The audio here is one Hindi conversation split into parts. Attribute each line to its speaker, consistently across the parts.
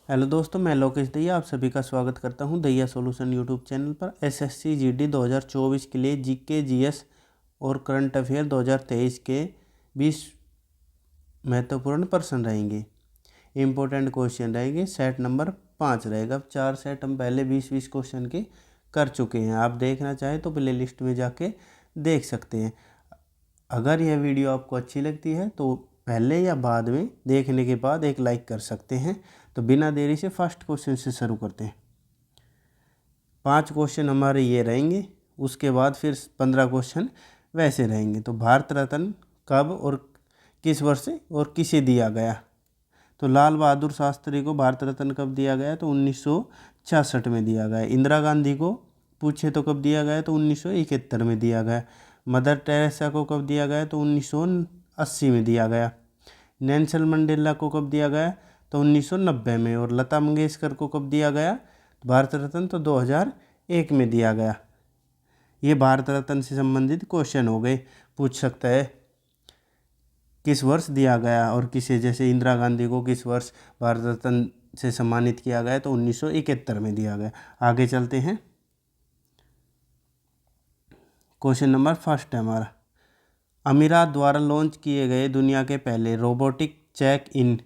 Speaker 1: हेलो दोस्तों, मैं लोकेश दैया आप सभी का स्वागत करता हूं दैया सॉल्यूशन यूट्यूब चैनल पर। एसएससी जीडी 2024 के लिए जीके जीएस और करंट अफेयर 2023 के 20 महत्वपूर्ण प्रश्न रहेंगे। इम्पोर्टेंट क्वेश्चन रहेंगे। सेट नंबर 5 रहेगा। 4 सेट हम पहले 20-20 क्वेश्चन के कर चुके हैं। आप देखना चाहें तो प्ले लिस्ट में जाके देख सकते हैं। अगर यह वीडियो आपको अच्छी लगती है तो पहले या बाद में देखने के बाद एक लाइक कर सकते हैं। तो बिना देरी से फर्स्ट क्वेश्चन से शुरू करते हैं। 5 क्वेश्चन हमारे ये रहेंगे, उसके बाद फिर 15 क्वेश्चन वैसे रहेंगे। तो भारत रत्न कब और किस वर्ष से और किसे दिया गया? तो लाल बहादुर शास्त्री को भारत रत्न कब दिया गया? तो 1966 में दिया गया। इंदिरा गांधी को पूछे तो कब दिया गया? तो 1971 में दिया गया। मदर टेरेसा को कब दिया गया? तो 1980 में दिया गया। नेल्सन मंडेला को कब दिया गया? तो 1990 में। और लता मंगेशकर को कब दिया गया भारत रत्न? तो 2001 में दिया गया। ये भारत रत्न से संबंधित क्वेश्चन हो गए। पूछ सकता है किस वर्ष दिया गया और किसे, जैसे इंदिरा गांधी को किस वर्ष भारत रत्न से सम्मानित किया गया? तो 1971 में दिया गया। आगे चलते हैं। क्वेश्चन नंबर फर्स्ट है हमारा, अमीरात द्वारा लॉन्च किए गए दुनिया के पहले रोबोटिक चेक इन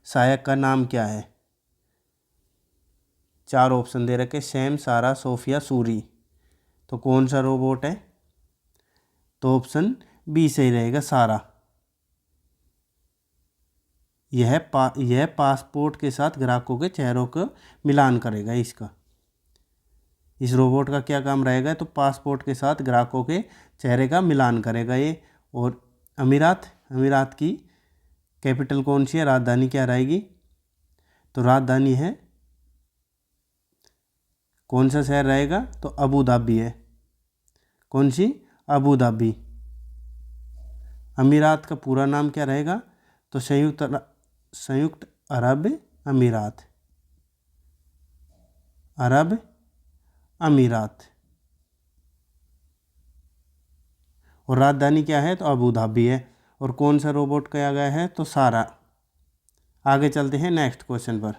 Speaker 1: सहायक का नाम क्या है? 4 ऑप्शन दे रखे, सैम, सारा, सोफिया, सूरी। तो कौन सा रोबोट है? तो ऑप्शन बी सही रहेगा, सारा। यह पासपोर्ट के साथ ग्राहकों के चेहरों का मिलान करेगा। इस रोबोट का क्या काम रहेगा? तो पासपोर्ट के साथ ग्राहकों के चेहरे का मिलान करेगा ये। और अमीरात की कैपिटल कौन सी है, राजधानी क्या रहेगी? तो राजधानी है, कौन सा शहर रहेगा? तो अबू धाबी है। कौन सी? Abu Dhabi. अमीरात का पूरा नाम क्या रहेगा? तो संयुक्त अरब अमीरात। और राजधानी क्या है? तो अबू धाबी है। और कौन सा रोबोट किया गया है? तो सारा। आगे चलते हैं नेक्स्ट क्वेश्चन पर।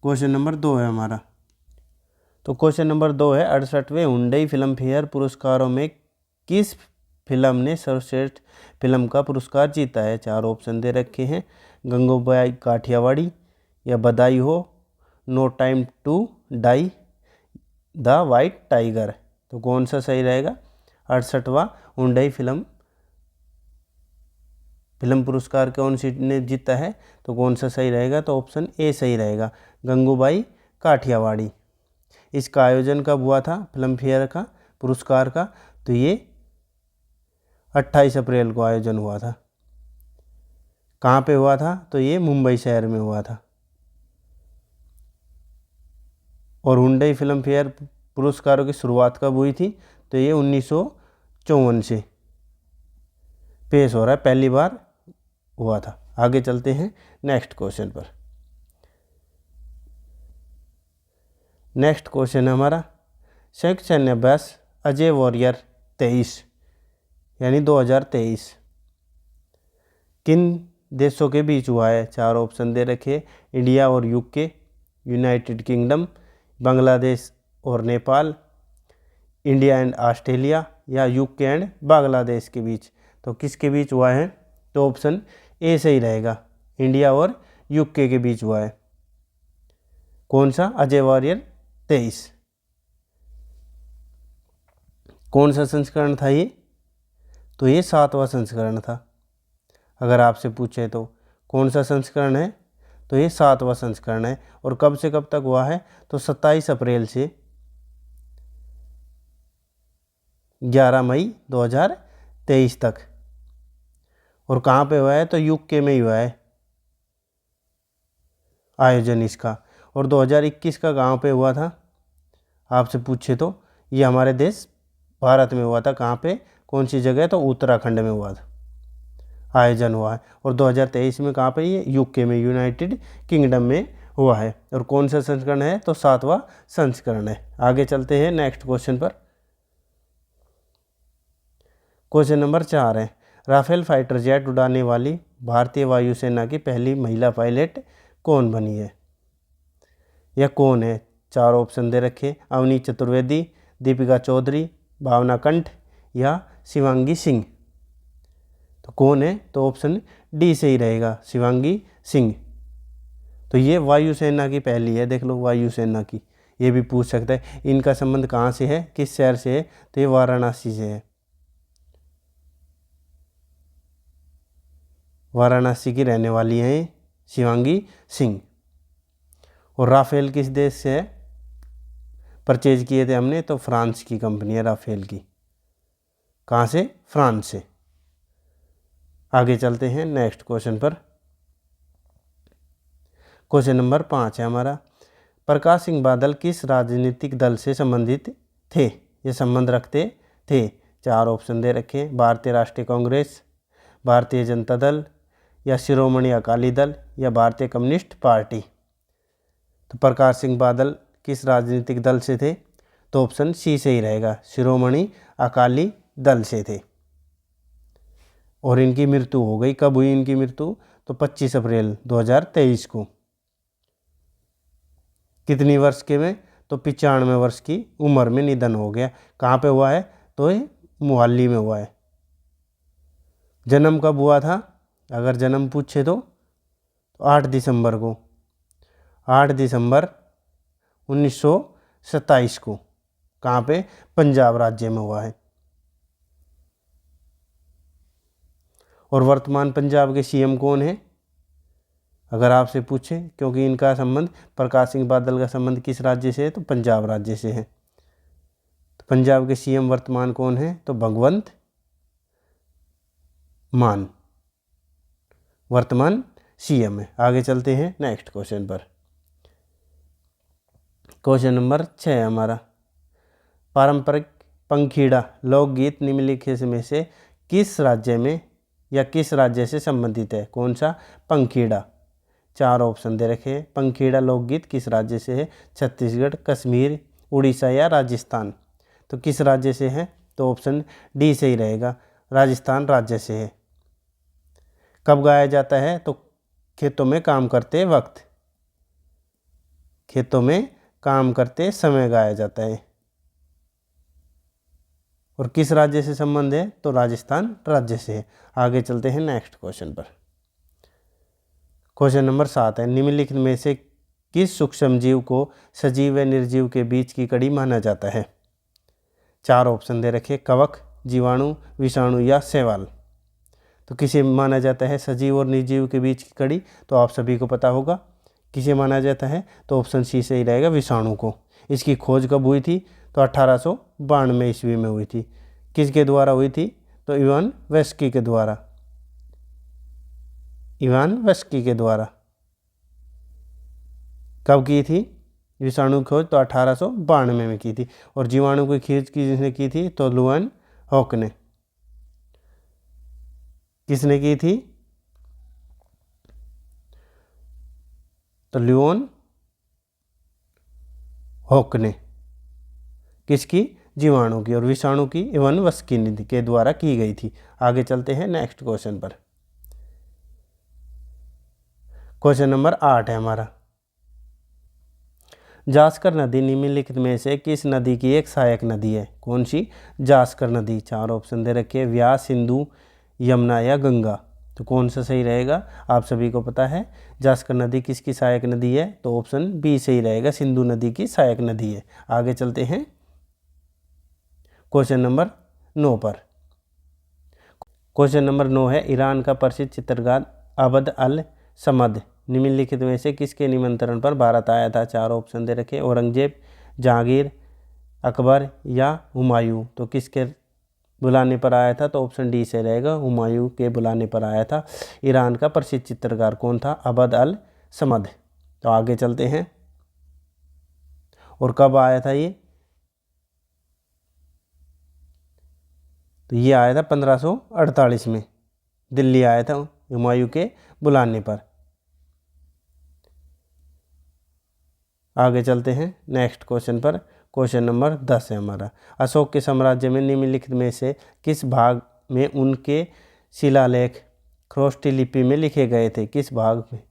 Speaker 1: क्वेश्चन नंबर 2 है हमारा। तो क्वेश्चन नंबर 2 है, 68वें हुंडई फिल्म फेयर पुरस्कारों में किस फिल्म ने सर्वश्रेष्ठ फिल्म का पुरस्कार जीता है? 4 ऑप्शन दे रखे हैं, गंगूबाई काठियावाड़ी, या Badhaai Ho, no time to die, the white tiger. तो कौन सा सही रहेगा? 68वां हुंडई फिल्म पुरस्कार कौन सी ने जीता है? तो कौन सा सही रहेगा? तो ऑप्शन ए सही रहेगा, गंगूबाई काठियावाड़ी। इसका आयोजन कब हुआ था फिल्म फेयर का पुरस्कार का? तो ये 28 अप्रैल को आयोजन हुआ था। कहाँ पे हुआ था? तो ये मुंबई शहर में हुआ था। और हुंडई फिल्म फेयर पुरस्कारों की शुरुआत कब हुई थी? तो ये 1954 से पेश हो रहा है, पहली बार हुआ था। आगे चलते हैं नेक्स्ट क्वेश्चन पर। नेक्स्ट क्वेश्चन है हमारा, संयुक्त सैन्य अभ्यास अजय वॉरियर 23 यानी 2023 किन देशों के बीच हुआ है? 4 ऑप्शन दे रखे, इंडिया और यूके, यूनाइटेड किंगडम, बांग्लादेश और नेपाल, इंडिया एंड ऑस्ट्रेलिया, या यूके एंड बांग्लादेश के बीच। तो किसके बीच हुआ है? तो ऑप्शन ए सही रहेगा, इंडिया और यूके के बीच हुआ है। कौन सा? अजय वॉरियर 23। कौन सा संस्करण था ये? तो ये 7वां संस्करण था। अगर आपसे पूछे तो कौन सा संस्करण है? तो ये 7वां संस्करण है। और कब से कब तक हुआ है? तो 27 अप्रैल से 11 मई 2023 तक। और कहाँ पे हुआ है? तो यूके में ही हुआ है आयोजन इसका। और 2021 का कहाँ पे हुआ था आपसे पूछे तो? ये हमारे देश भारत में हुआ था। कहाँ पे? कौन सी जगह? तो उत्तराखंड में हुआ था, आयोजन हुआ है। और 2023 में कहाँ पे? ये यूके में, यूनाइटेड किंगडम में हुआ है। और कौन सा संस्करण है? तो 7वां संस्करण है। आगे चलते हैं नेक्स्ट क्वेश्चन पर। क्वेश्चन नंबर 4 है, राफेल फाइटर जेट उड़ाने वाली भारतीय वायुसेना की पहली महिला पायलट कौन बनी है या कौन है? 4 ऑप्शन दे रखे, अवनी चतुर्वेदी, दीपिका चौधरी, भावना कंठ या शिवांगी सिंह। तो कौन है? तो ऑप्शन डी सही रहेगा, शिवांगी सिंह। तो ये वायुसेना की पहली है, देख लो वायुसेना की, ये भी पूछ सकता है। इनका संबंध कहाँ से है, किस शहर से है? तो ये वाराणसी से है, वाराणसी की रहने वाली हैं शिवांगी सिंह। और राफेल किस देश से है परचेज किए थे हमने? तो फ्रांस की कंपनी है राफेल की। कहाँ से? फ्रांस से। आगे चलते हैं नेक्स्ट क्वेश्चन पर। क्वेश्चन नंबर 5 है हमारा, प्रकाश सिंह बादल किस राजनीतिक दल से संबंधित थे या संबंध रखते थे? 4 ऑप्शन दे रखे, भारतीय राष्ट्रीय कांग्रेस, भारतीय जनता दल या शिरोमणि अकाली दल या भारतीय कम्युनिस्ट पार्टी। तो प्रकाश सिंह बादल किस राजनीतिक दल से थे? तो ऑप्शन सी सही रहेगा, शिरोमणि अकाली दल से थे। और इनकी मृत्यु हो गई, कब हुई इनकी मृत्यु? तो 25 अप्रैल 2023 को। कितनी वर्ष के में? तो 95 वर्ष की उम्र में निधन हो गया। कहाँ पे हुआ है? तो ये मोहाली में हुआ है। जन्म कब हुआ था? अगर जन्म पूछे तो 8 दिसंबर को, 8 दिसंबर 1927 को। कहाँ पे? पंजाब राज्य में हुआ है। और वर्तमान पंजाब के सीएम कौन है अगर आपसे पूछे? क्योंकि इनका संबंध, प्रकाश सिंह बादल का संबंध किस राज्य से है? तो पंजाब राज्य से है। तो पंजाब के सीएम वर्तमान कौन है? तो भगवंत मान वर्तमान सीएम है। आगे चलते हैं नेक्स्ट क्वेश्चन पर। क्वेश्चन नंबर 6 हमारा, पारंपरिक पंखीड़ा लोकगीत निम्नलिखित में से किस राज्य में या किस राज्य से संबंधित है? कौन सा? पंखीड़ा। 4 ऑप्शन दे रखे हैं, पंखीड़ा लोकगीत किस राज्य से है? छत्तीसगढ़, कश्मीर, उड़ीसा या राजस्थान। तो किस राज्य से है? तो ऑप्शन डी सही रहेगा, राजस्थान राज्य से है। कब गाया जाता है? तो खेतों में काम करते वक्त, खेतों में काम करते समय गाया जाता है। और किस राज्य से संबंध है? तो राजस्थान राज्य से है। आगे चलते हैं नेक्स्ट क्वेश्चन पर। क्वेश्चन नंबर 7 है, निम्नलिखित में से किस सूक्ष्म जीव को सजीव व निर्जीव के बीच की कड़ी माना जाता है? 4 ऑप्शन दे रखे, कवक, जीवाणु, विषाणु या शैवाल। तो किसे माना जाता है सजीव और निर्जीव के बीच की कड़ी? तो आप सभी को पता होगा किसे माना जाता है। तो ऑप्शन सी सही रहेगा, विषाणु को। इसकी खोज कब हुई थी? तो 1892 ईस्वी में हुई थी। किसके द्वारा हुई थी? तो इवान वेस्की के द्वारा, इवान वेस्की के द्वारा। कब की थी विषाणु की खोज? तो 1892 में की थी। और जीवाणु की खोज किसने की थी? तो लुअन हॉक ने। किसने की थी? तो लियोन हॉक ने। किसकी? जीवाणु की। और विषाणु की इवान वेस्की के द्वारा की गई थी। आगे चलते हैं नेक्स्ट क्वेश्चन पर। क्वेश्चन नंबर 8 है हमारा, जास्कर नदी निम्नलिखित में से किस नदी की एक सहायक नदी है? कौन सी? जास्कर नदी। 4 ऑप्शन दे रखे, व्यास, सिंधु, यमुना या गंगा। तो कौन सा सही रहेगा? आप सभी को पता है जास्कर नदी किसकी सहायक नदी है? तो ऑप्शन बी सही रहेगा, सिंधु नदी की सहायक नदी है। आगे चलते हैं क्वेश्चन नंबर 9 पर। क्वेश्चन नंबर 9 है, ईरान का प्रसिद्ध चित्रकार अब्द अल समद निम्नलिखित में से किसके निमंत्रण पर भारत आया था? 4 ऑप्शन दे रखे, औरंगजेब, जहांगीर, अकबर या हुमायूं। तो किसके बुलाने पर आया था? तो ऑप्शन डी से रहेगा, हुमायूं के बुलाने पर आया था। ईरान का प्रसिद्ध चित्रकार कौन था? अब्द अल समद। तो आगे चलते हैं। और कब आया था ये? तो ये आया था 1548 में, दिल्ली आया था हुमायूं के बुलाने पर। आगे चलते हैं नेक्स्ट क्वेश्चन पर। क्वेश्चन नंबर 10 है हमारा, अशोक के साम्राज्य में निम्नलिखित में से किस भाग में उनके शिलालेख ख्रोष्टी लिपि में लिखे गए थे? किस भाग में?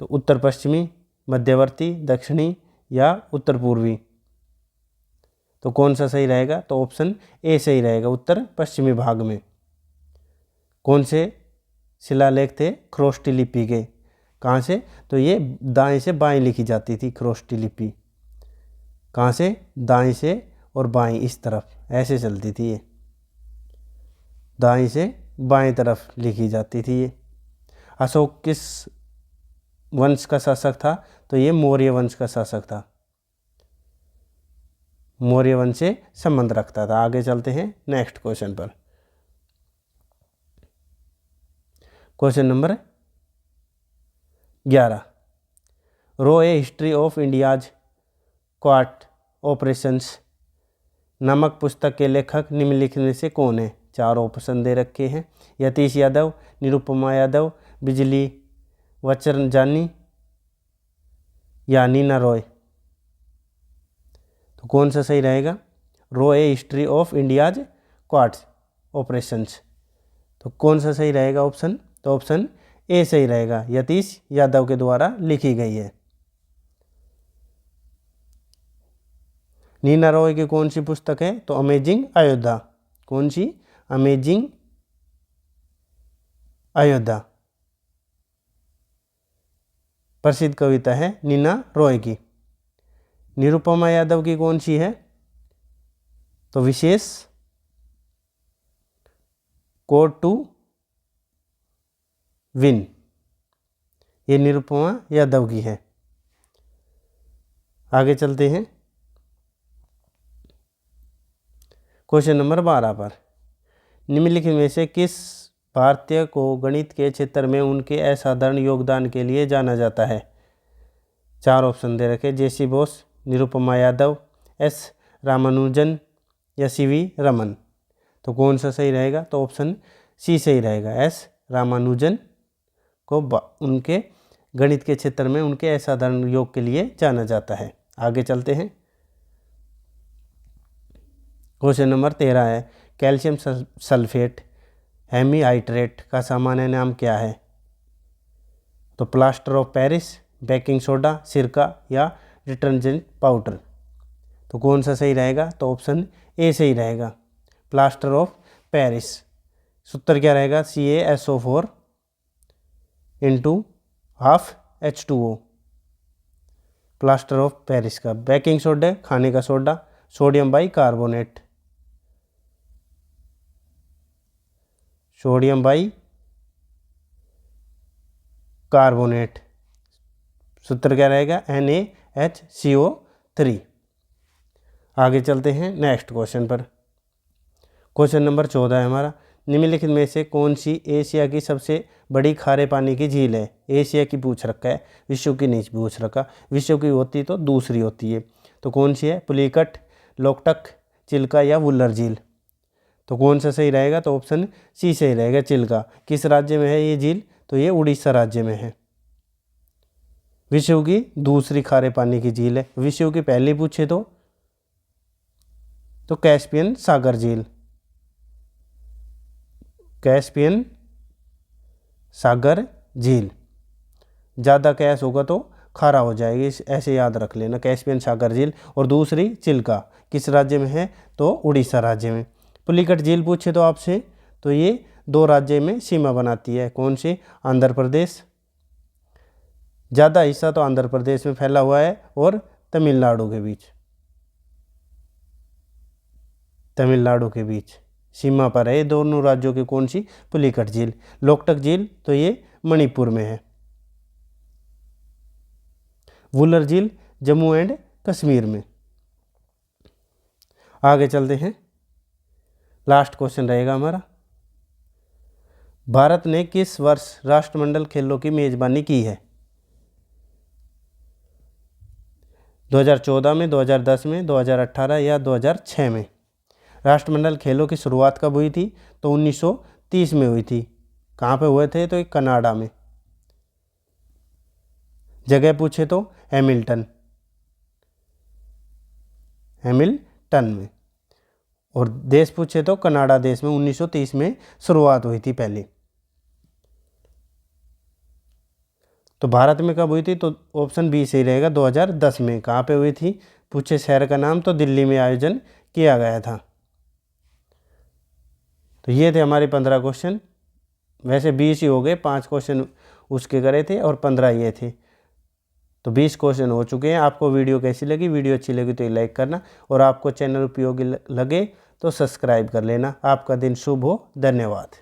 Speaker 1: तो उत्तर पश्चिमी, मध्यवर्ती, दक्षिणी या उत्तर पूर्वी। तो कौन सा सही रहेगा? तो ऑप्शन ए सही रहेगा, उत्तर पश्चिमी भाग में। कौन से शिलालेख थे? ख्रोष्टी लिपि के। कहाँ से? तो ये दाएं से बाएं लिखी जाती थी ख्रोष्टी लिपि। कहाँ से? दाएं से और बाएं, इस तरफ ऐसे चलती थी ये, दाएं से बाएं तरफ लिखी जाती थी ये। अशोक किस वंश का शासक था? तो ये मौर्य वंश का शासक था, मौर्य वंश से संबंध रखता था। आगे चलते हैं नेक्स्ट क्वेश्चन पर। क्वेश्चन नंबर 11, रो a history of India's quart operations नामक पुस्तक के लेखक निम्नलिखित में से कौन है? 4 ऑप्शन दे रखे हैं। यतीश यादव, निरुपमा यादव, बिजली वचरजानी या नीना रॉय। तो कौन सा सही रहेगा? Row a history of India's quart operations. तो कौन सा सही रहेगा ऑप्शन? तो ऑप्शन ए सही रहेगा, यतीश यादव के द्वारा लिखी गई है। नीना रॉय की कौन सी पुस्तक है? तो अमेजिंग अयोध्या। कौन सी? अमेजिंग अयोध्या प्रसिद्ध कविता है नीना रॉय की। निरुपमा यादव की कौन सी है? तो विशेष कोड टू विन, ये निरुपमा यादव की है। आगे चलते हैं क्वेश्चन नंबर 12 पर। निम्नलिखित में से किस भारतीय को गणित के क्षेत्र में उनके असाधारण योगदान के लिए जाना जाता है? 4 ऑप्शन दे रखे, जेसी बोस, निरुपमा यादव, एस रामानुजन या सीवी रमन। तो कौन सा सही रहेगा? तो ऑप्शन सी सही रहेगा, एस रामानुजन को उनके गणित के क्षेत्र में उनके असाधारण योग के लिए जाना जाता है। आगे चलते हैं क्वेश्चन नंबर 13 है, कैल्शियम सल्फेट हेमीहाइड्रेट का सामान्य नाम क्या है? तो plaster of Paris, baking soda, सिरका या डिटर्जेंट पाउडर। तो कौन सा सही रहेगा? तो ऑप्शन ए सही रहेगा, प्लास्टर ऑफ पेरिस। सूत्र क्या रहेगा? CaSO4 into half H2O, plaster of Paris का। बेकिंग सोडा खाने का soda, sodium bicarbonate, sodium by carbonate. सूत्र क्या रहेगा? NaHCO3। आगे चलते हैं नेक्स्ट क्वेश्चन पर। क्वेश्चन नंबर 14 है हमारा, निम्नलिखित में से कौन सी एशिया की सबसे बड़ी खारे पानी की झील है? एशिया की पूछ रखा है, विश्व की नहीं पूछ रखा। विश्व की होती तो दूसरी होती है। तो कौन सी है? पुलिकट, लोकटक, चिल्का या वुलर झील। तो कौन सा सही रहेगा? तो ऑप्शन सी सही रहेगा, चिल्का। किस राज्य में है ये झील? तो ये उड़ीसा राज्य में है। विश्व की दूसरी खारे पानी की झील है। विश्व की पहली पूछे तो कैस्पियन सागर झील, कैस्पियन सागर झील। ज़्यादा कैश होगा तो खारा हो जाएगी, ऐसे याद रख लेना, कैस्पियन सागर झील। और दूसरी चिल्का किस राज्य में है? तो उड़ीसा राज्य में। पुलिकट झील पूछे तो आपसे, तो ये 2 राज्य में सीमा बनाती है। कौन सी? आंध्र प्रदेश, ज़्यादा हिस्सा तो आंध्र प्रदेश में फैला हुआ है, और तमिलनाडु के बीच, तमिलनाडु के बीच सीमा पर है दोनों राज्यों की। कौन सी? पुलिकट झील। लोकटक झील तो ये मणिपुर में है। वुलर झील जम्मू एंड कश्मीर में। आगे चलते हैं, लास्ट क्वेश्चन रहेगा हमारा। भारत ने किस वर्ष राष्ट्रमंडल खेलों की मेजबानी की है? 2014 में, 2010 में, 2018 या 2006 में? राष्ट्रमंडल खेलों की शुरुआत कब हुई थी? तो 1930 में हुई थी। कहाँ पे हुए थे? तो एक कनाडा में। जगह पूछे तो हैमिल्टन, हैमिल्टन में। और देश पूछे तो कनाडा देश में 1930 में शुरुआत हुई थी पहले। तो भारत में कब हुई थी, तो ऑप्शन बी सही रहेगा 2010 में। कहाँ पे हुई थी, पूछे शहर का नाम, तो दिल्ली में आयोजन किया गया था। तो ये थे हमारे 15 क्वेश्चन। वैसे 20 ही हो गए, 5 क्वेश्चन उसके करे थे और 15 ये थे, तो 20 क्वेश्चन हो चुके हैं। आपको वीडियो कैसी लगी, वीडियो अच्छी लगी तो लाइक करना, और आपको चैनल उपयोगी लगे तो सब्सक्राइब कर लेना। आपका दिन शुभ हो, धन्यवाद।